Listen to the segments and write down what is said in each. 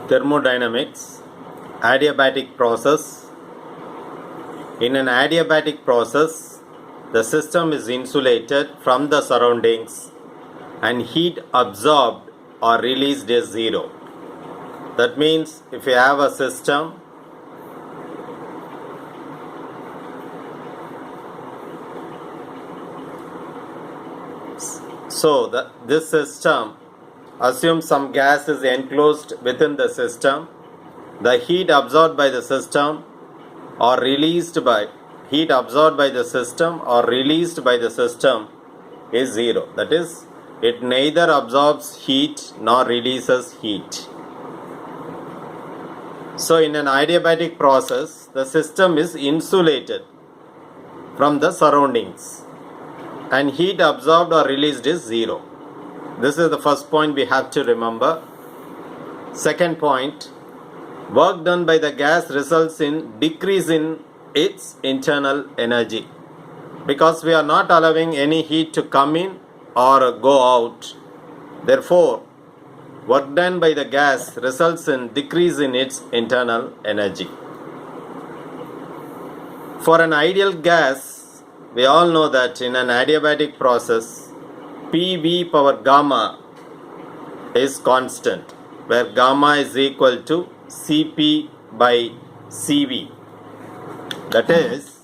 Thermodynamics, adiabatic process. In an adiabatic process, the system is insulated from the surroundings and heat absorbed or released is zero. That means if you have a system, this system, assume some gas is enclosed within the system, the heat absorbed by the system or released by the system is zero. That is, it neither absorbs heat nor releases heat. So in an adiabatic process, the system is insulated from the surroundings and heat absorbed or released is zero. This is the first point we have to remember. Second point, work done by the gas results in decrease in its internal energy, because we are not allowing any heat to come in or go out. Therefore, work done by the gas results in decrease in its internal energy. For an ideal gas, we all know that in an adiabatic process, PV power gamma is constant, where gamma is equal to Cp by Cv. That is,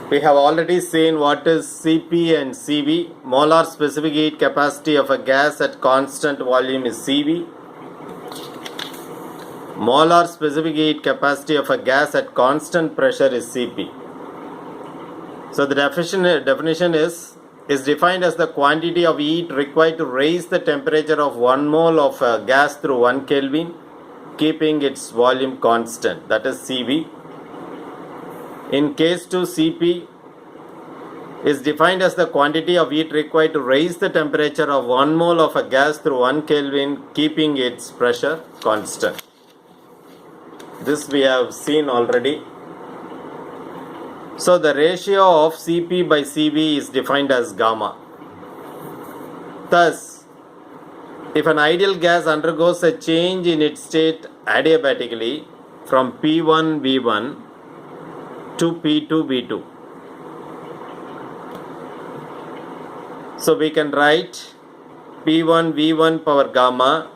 we have already seen what is Cp and Cv. Molar specific heat capacity of a gas at constant volume is Cv. Molar specific heat capacity of a gas at constant pressure is Cp. So the definition is defined as the quantity of heat required to raise the temperature of 1 mole of a gas through 1 Kelvin, keeping its volume constant. That is Cv. In case 2, Cp is defined as the quantity of heat required to raise the temperature of 1 mole of a gas through 1 Kelvin, keeping its pressure constant. This we have seen already. So the ratio of Cp by Cv is defined as gamma. Thus, if an ideal gas undergoes a change in its state adiabatically from P1 V1 to P2 V2, so we can write P1 V1 power gamma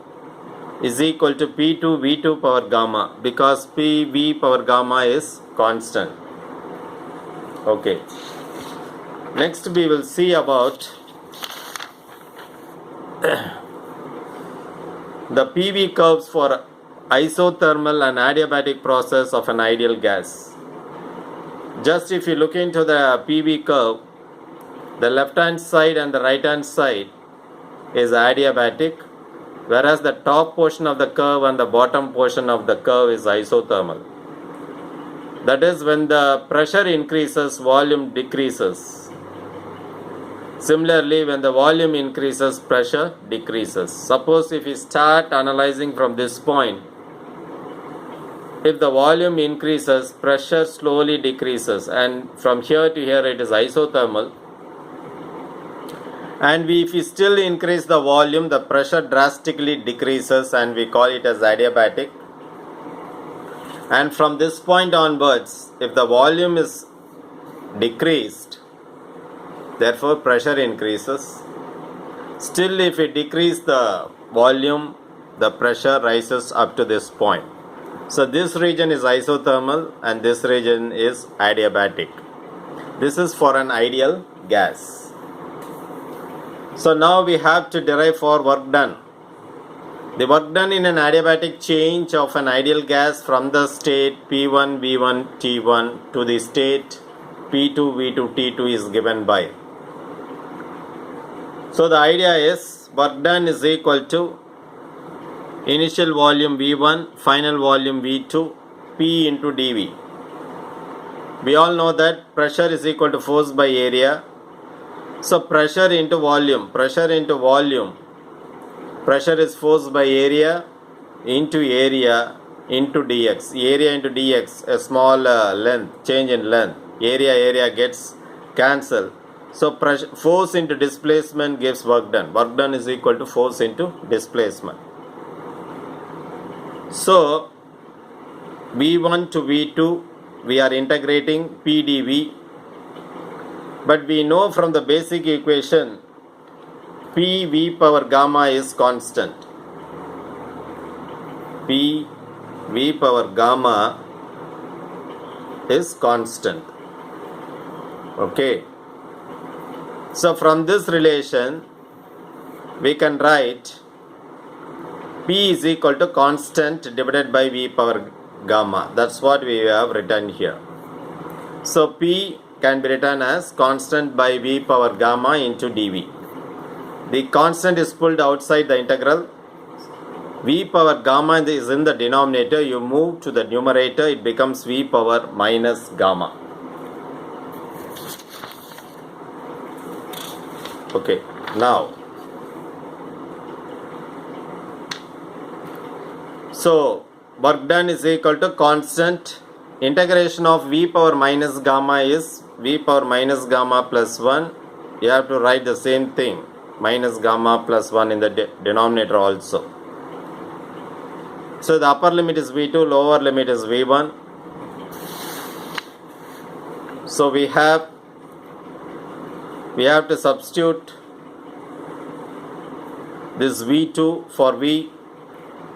is equal to P2 V2 power gamma, because PV power gamma is constant. Okay. Next we will see about the PV curves for isothermal and adiabatic process of an ideal gas. Just if you look into the PV curve, the left hand side and the right hand side is adiabatic, whereas the top portion of the curve and the bottom portion of the curve is isothermal. That is, when the pressure increases, volume decreases. Similarly, when the volume increases, pressure decreases. Suppose if we start analyzing from this point, if the volume increases, pressure slowly decreases, and from here to here it is isothermal. And if we still increase the volume, the pressure drastically decreases and we call it as adiabatic. And from this point onwards, if the volume is decreased, therefore pressure increases. Still, if we decrease the volume, the pressure rises up to this point. So this region is isothermal and this region is adiabatic. This is for an ideal gas. So now we have to derive for work done. The work done in an adiabatic change of an ideal gas from the state P1 V1 T1 to the state P2 V2 T2 is given by. So the idea is work done is equal to initial volume V1, final volume V2, P into dV. We all know that pressure is equal to force by area. So pressure into volume, pressure is force by area into dx. Area into dx, a small length, change in length, area gets cancelled. So pressure, force into displacement gives work done. Work done is equal to force into displacement. So V1 to V2 we are integrating PdV, but we know from the basic equation PV power gamma is constant. PV power gamma is constant. Okay. So from this relation we can write P is equal to constant divided by V power gamma. That's what we have written here. So P can be written as constant by V power gamma into dV. The constant is pulled outside the integral. V power gamma is in the denominator. You move to the numerator, it becomes V power minus gamma. Okay, now so work done is equal to constant integration of V power minus gamma is V power minus gamma plus 1. You have to write the same thing, minus gamma plus 1 in the denominator also. So the upper limit is V2, lower limit is V1. So we have to substitute this V2 for V.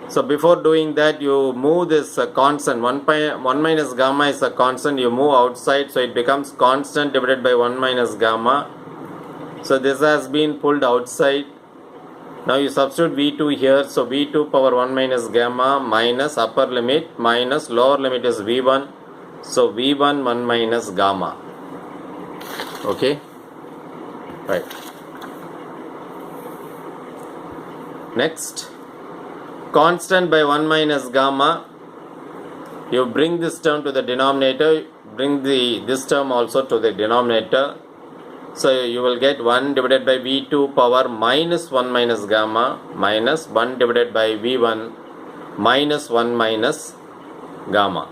So before doing that, you move this constant, 1 minus gamma is a constant, you move outside, so it becomes constant divided by 1 minus gamma. So this has been pulled outside. Now you substitute V2 here, so V2 power 1 minus gamma minus upper limit minus lower limit is V1. So V1 1 minus gamma. Okay, right. Next, constant by 1 minus gamma, you bring this term to the denominator, bring this term also to the denominator. So you will get 1 divided by V2 power minus 1 minus gamma minus 1 divided by V1 minus 1 minus gamma.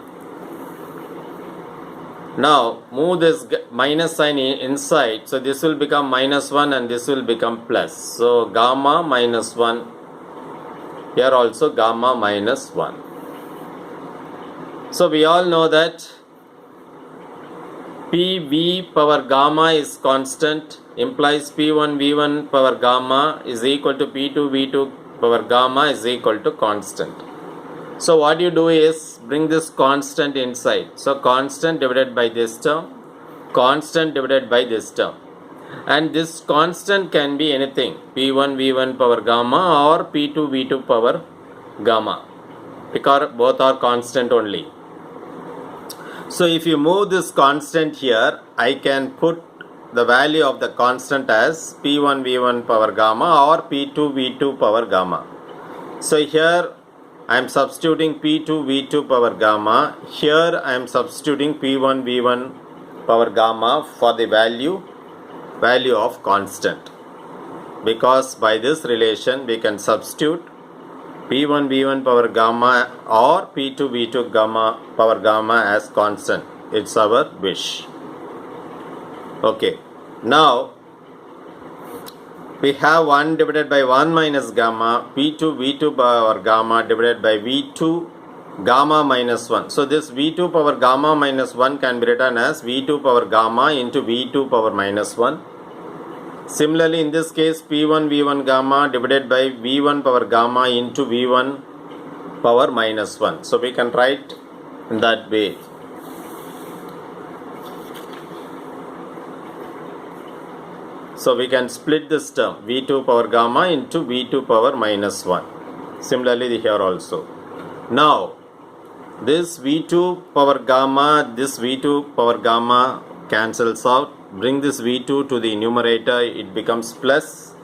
Now move this minus sign inside, so this will become minus 1 and this will become plus. So gamma minus 1, here also gamma minus 1. So we all know that PV power gamma is constant, implies P1 V1 power gamma is equal to P2 V2 power gamma is equal to constant. So what you do is bring this constant inside. So constant divided by this term, constant divided by this term. And this constant can be anything, P1 V1 power gamma or P2 V2 power gamma, because both are constant only. So if you move this constant here, I can put the value of the constant as P1 V1 power gamma or P2 V2 power gamma. So here I am substituting P2 V2 power gamma. Here I am substituting P1 V1 power gamma for the value of constant, because by this relation we can substitute P1 V1 power gamma or P2 V2 gamma power gamma as constant. It's our wish. Okay, now we have 1 divided by 1 minus gamma, P2 V2 power gamma divided by V2 gamma minus 1. So this V2 power gamma minus 1 can be written as V2 power gamma into V2 power minus 1. Similarly, in this case, P1 V1 gamma divided by V1 power gamma into V1 power minus 1. So we can write in that way. So we can split this term V2 power gamma into V2 power minus 1. Similarly here also. Now this V2 power gamma, this V2 power gamma cancels out. Bring this V2 to the numerator, it becomes plus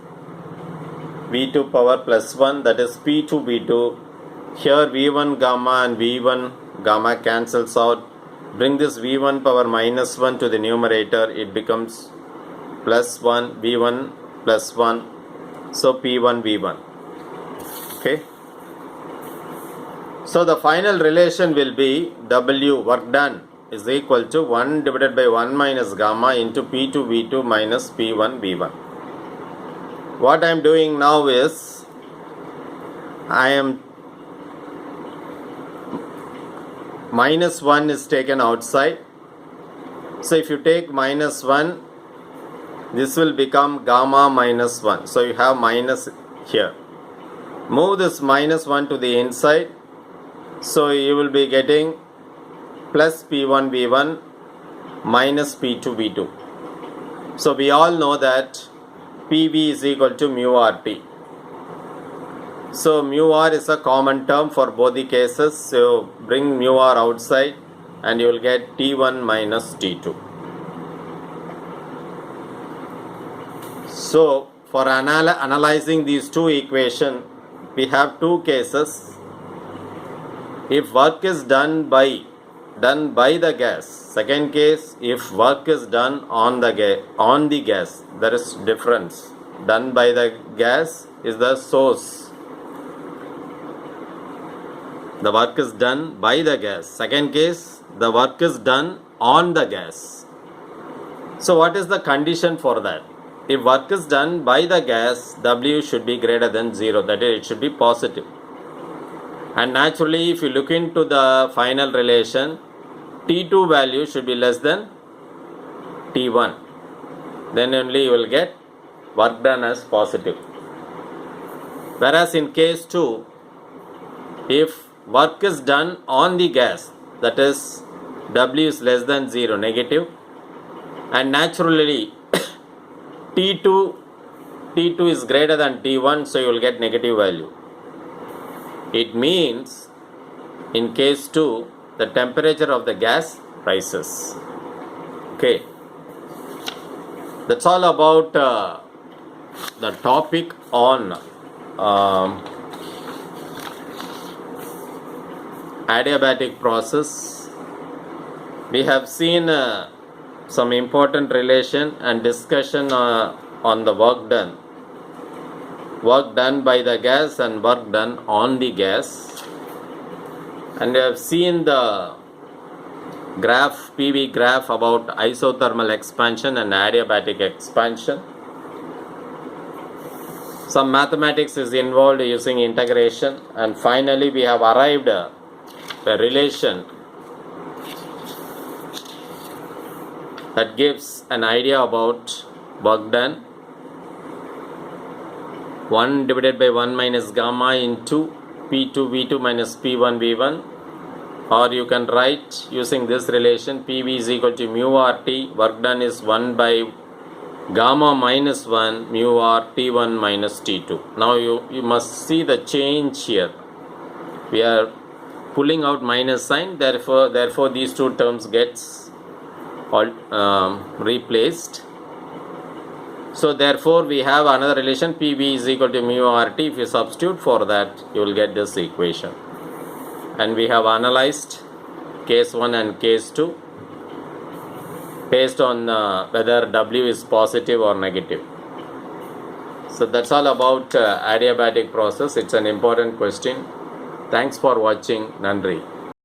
V2 power plus 1, that is P2 V2. Here V1 gamma and V1 gamma cancels out. Bring this V1 power minus 1 to the numerator, it becomes plus 1 V1 plus 1. So P1 V1. Okay. So the final relation will be W, work done, is equal to 1 divided by 1 minus gamma into P2 V2 minus P1 V1. What I am doing now is minus 1 is taken outside. So if you take minus 1, this will become gamma minus 1. So you have minus here. Move this minus 1 to the inside. So you will be getting plus P1 V1 minus P2 V2. So we all know that PV is equal to mu RT. So mu R is a common term for both the cases. So bring mu R outside and you will get T1 minus T2. So for analyzing these two equations, we have two cases. If work is done by the gas. Second case, if work is done on the gas, there is difference. Done by the gas is the source. The work is done by the gas. Second case, the work is done on the gas. So what is the condition for that? If work is done by the gas, W should be greater than 0. That is, it should be positive. And naturally, if you look into the final relation, T2 value should be less than T1. Then only you will get work done as positive. Whereas in case 2, if work is done on the gas, that is W is less than 0, negative. And naturally, T2 is greater than T1, so you will get negative value. It means in case 2, the temperature of the gas rises. Okay. That's all about the topic on adiabatic process. We have seen some important relation and discussion on the work done. Work done by the gas and work done on the gas. And we have seen the graph, PV graph about isothermal expansion and adiabatic expansion. Some mathematics is involved using integration. And finally we have arrived a relation that gives an idea about work done. 1 divided by 1 minus gamma into P2 V2 minus P1 V1, or you can write using this relation PV is equal to mu RT, work done is 1 by gamma minus 1 mu R T1 minus T2. Now you must see the change here. We are pulling out minus sign, therefore these two terms gets replaced. So therefore we have another relation, PV is equal to mu RT. If you substitute for that, you will get this equation. And we have analyzed case 1 and case 2 based on whether W is positive or negative. So that's all about adiabatic process. It's an important question. Thanks for watching. Nandri.